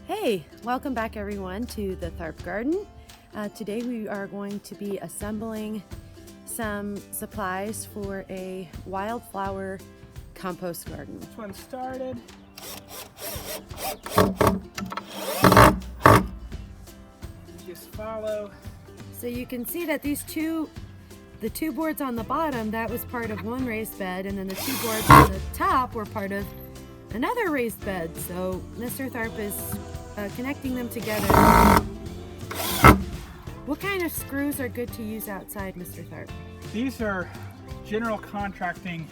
Hey, welcome back everyone to the Tharp Garden. Today we are going to be assembling some supplies for a wildflower compost garden. This one started. Just follow. So you can see that the two boards on the bottom, that was part of one raised bed, and then the two boards on the top were part of another raised bed. So Mr. Tharp is connecting them together. What kind of screws are good to use outside, Mr. Tharp? These are general contracting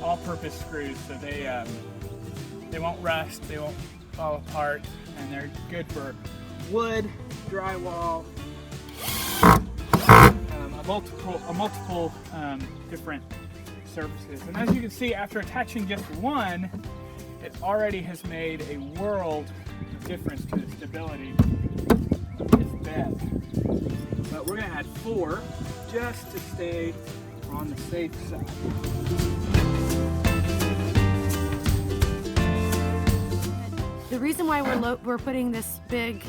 all-purpose screws, so they won't rust, they won't fall apart, and they're good for wood, drywall, multiple different surfaces. And as you can see, after attaching just one, it already has made a world of difference to the stability of this bed. But we're going to add 4 just to stay on the safe side. The reason why we're putting this big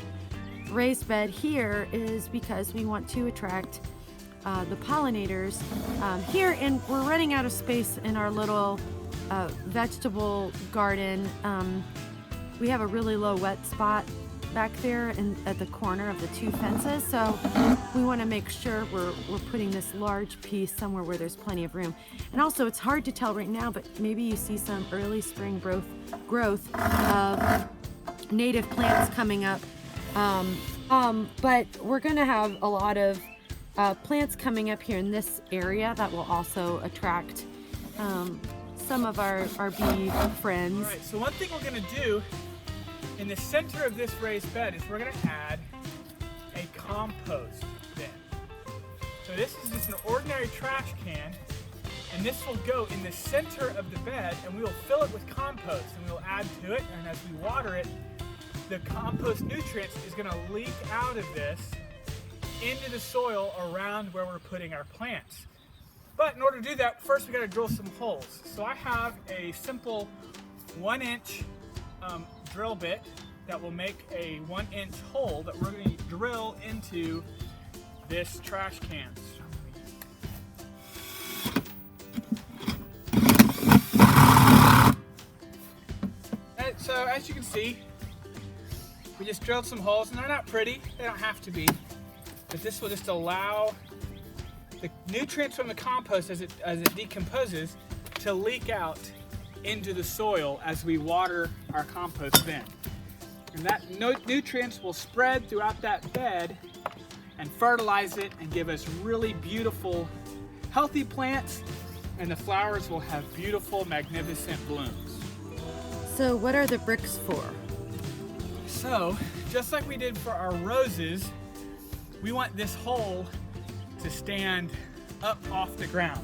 raised bed here is because we want to attract the pollinators here, and we're running out of space in our little vegetable garden. We have a really low wet spot back there at the corner of the 2 fences, so we want to make sure we're putting this large piece somewhere where there's plenty of room. And also, it's hard to tell right now, but maybe you see some early spring growth of native plants coming up. But we're going to have a lot of plants coming up here in this area that will also attract some of our bee friends. All right, so one thing we're going to do in the center of this raised bed is we're going to add a compost bin. So this is just an ordinary trash can, and this will go in the center of the bed, and we will fill it with compost, and we'll add to it, and as we water it, the compost nutrients is going to leak out of this into the soil around where we're putting our plants. But in order to do that, first we got to drill some holes. So I have a simple 1-inch drill bit that will make a 1-inch hole that we're going to drill into this trash can. And so as you can see, we just drilled some holes, and they're not pretty, they don't have to be, but this will just allow the nutrients from the compost as it decomposes to leak out into the soil as we water our compost bin. And that nutrients will spread throughout that bed and fertilize it and give us really beautiful, healthy plants, and the flowers will have beautiful, magnificent blooms. So what are the bricks for? So, just like we did for our roses, we want this hole to stand up off the ground.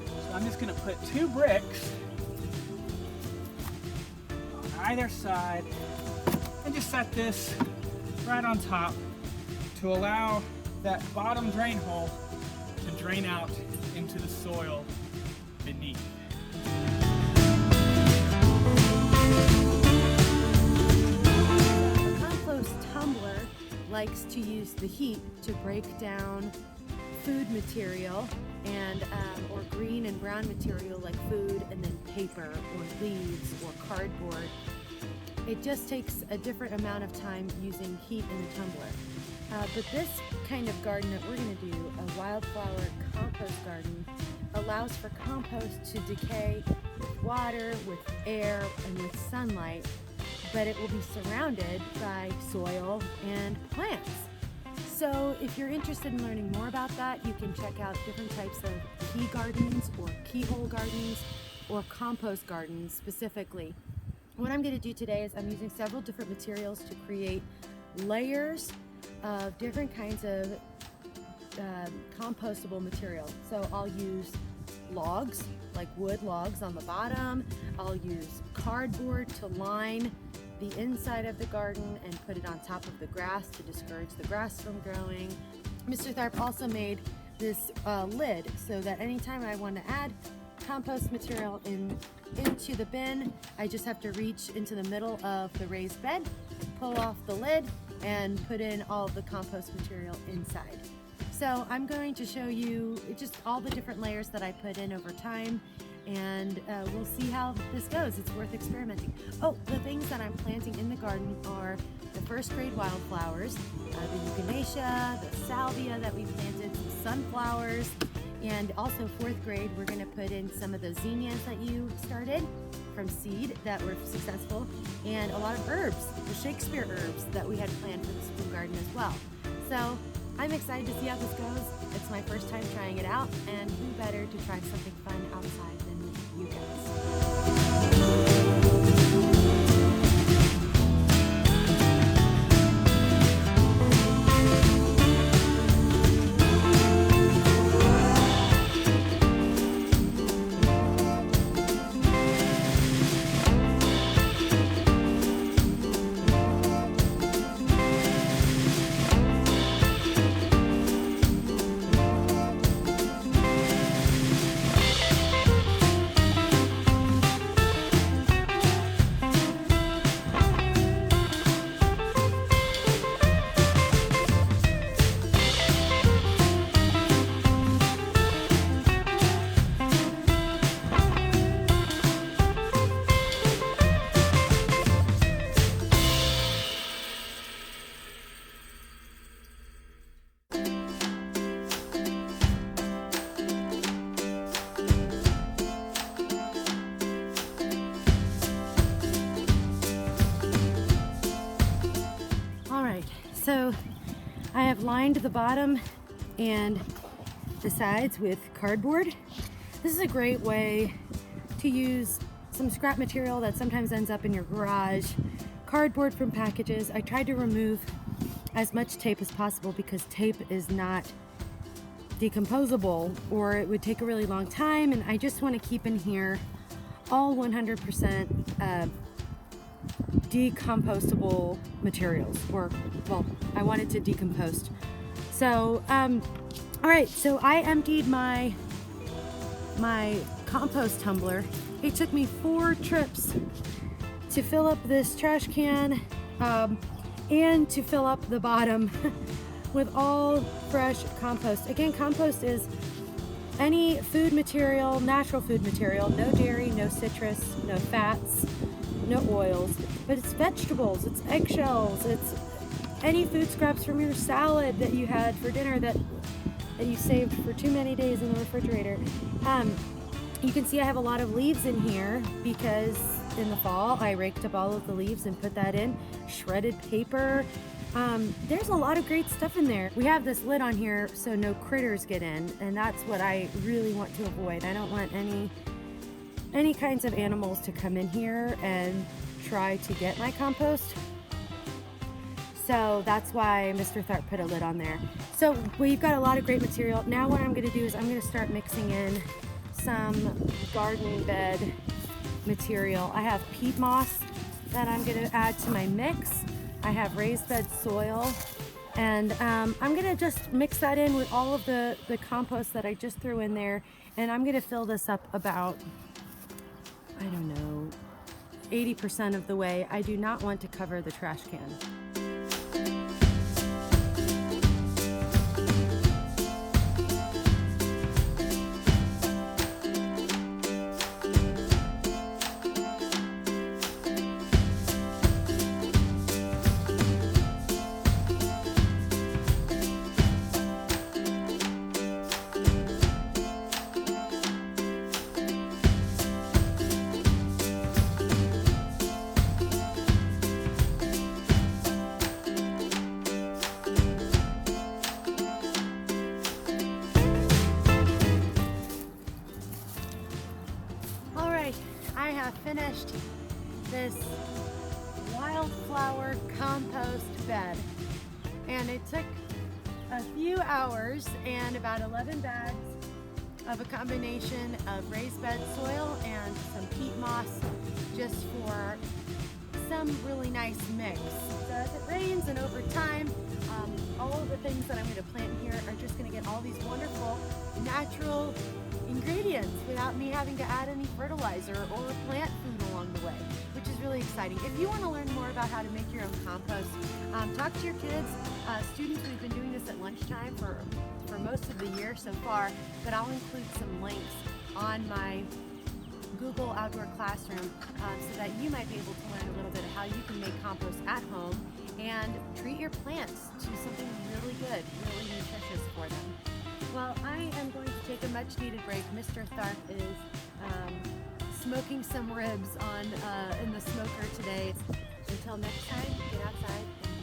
So I'm just going to put 2 bricks on either side and just set this right on top to allow that bottom drain hole to drain out into the soil beneath. A compost tumbler likes to use the heat to break down food material and or green and brown material like food, and then paper or leaves or cardboard. It just takes a different amount of time using heat in the tumbler. But this kind of garden that we're going to do, a wildflower compost garden, allows for compost to decay with water, with air, and with sunlight, but it will be surrounded by soil and plants. So if you're interested in learning more about that, you can check out different types of key gardens or keyhole gardens or compost gardens specifically. What I'm going to do today is I'm using several different materials to create layers of different kinds of compostable material. So I'll use logs, like wood logs on the bottom. I'll use cardboard to line the inside of the garden and put it on top of the grass to discourage the grass from growing. Mr. Tharp also made this lid so that anytime I want to add compost material into the bin. I just have to reach into the middle of the raised bed, pull off the lid, and put in all the compost material inside. So I'm going to show you just all the different layers that I put in over time, and we'll see how this goes. It's worth experimenting. Oh, the things that I'm planting in the garden are the first grade wildflowers, the echinacea, the salvia that we planted, some sunflowers, and also fourth grade we're going to put in some of those zinnias that you started from seed that were successful, and a lot of herbs, the Shakespeare herbs that we had planned for the spring garden as well. So I'm excited to see how this goes. It's my first time trying it out, and who better to try something fun outside than you guys. So I have lined the bottom and the sides with cardboard. This is a great way to use some scrap material that sometimes ends up in your garage, cardboard from packages. I tried to remove as much tape as possible because tape is not decomposable, or it would take a really long time, and I just want to keep in here all 100% decompostable materials, or well, I wanted to decompost. So all right, so I emptied my compost tumbler. It took me 4 trips to fill up this trash can and to fill up the bottom with all fresh compost. Again, compost is any food material, natural food material, no dairy, no citrus, no fats, no oils, but it's vegetables, it's eggshells, it's any food scraps from your salad that you had for dinner that you saved for too many days in the refrigerator. You can see I have a lot of leaves in here because in the fall I raked up all of the leaves and put that in. Shredded paper. There's a lot of great stuff in there. We have this lid on here so no critters get in, and that's what I really want to avoid. I don't want any kinds of animals to come in here and try to get my compost. So that's why Mr. Tharp put a lid on there. So we've got a lot of great material. Now what I'm gonna do is I'm gonna start mixing in some garden bed material. I have peat moss that I'm gonna add to my mix. I have raised bed soil, and I'm gonna just mix that in with all of the compost that I just threw in there, and I'm gonna fill this up about, I don't know, 80% of the way. I do not want to cover the trash can. I have finished this wildflower compost bed, and it took a few hours and about 11 bags of a combination of raised bed soil and some peat moss just for some really nice mix. So as it rains and over time, all of the things that I'm going to plant here are just going to get all these wonderful natural ingredients without me having to add any fertilizer or plant food along the way, which is really exciting. If you want to learn more about how to make your own compost, talk to your kids. Students, we've been doing this at lunchtime for most of the year so far, but I'll include some links on my Google Outdoor Classroom so that you might be able to learn a little bit of how you can make compost at home and treat your plants to something really good, really nutritious for them. Well, I am going to take a much needed break. Mr. Tharp is smoking some ribs in the smoker today. Until next time, get outside and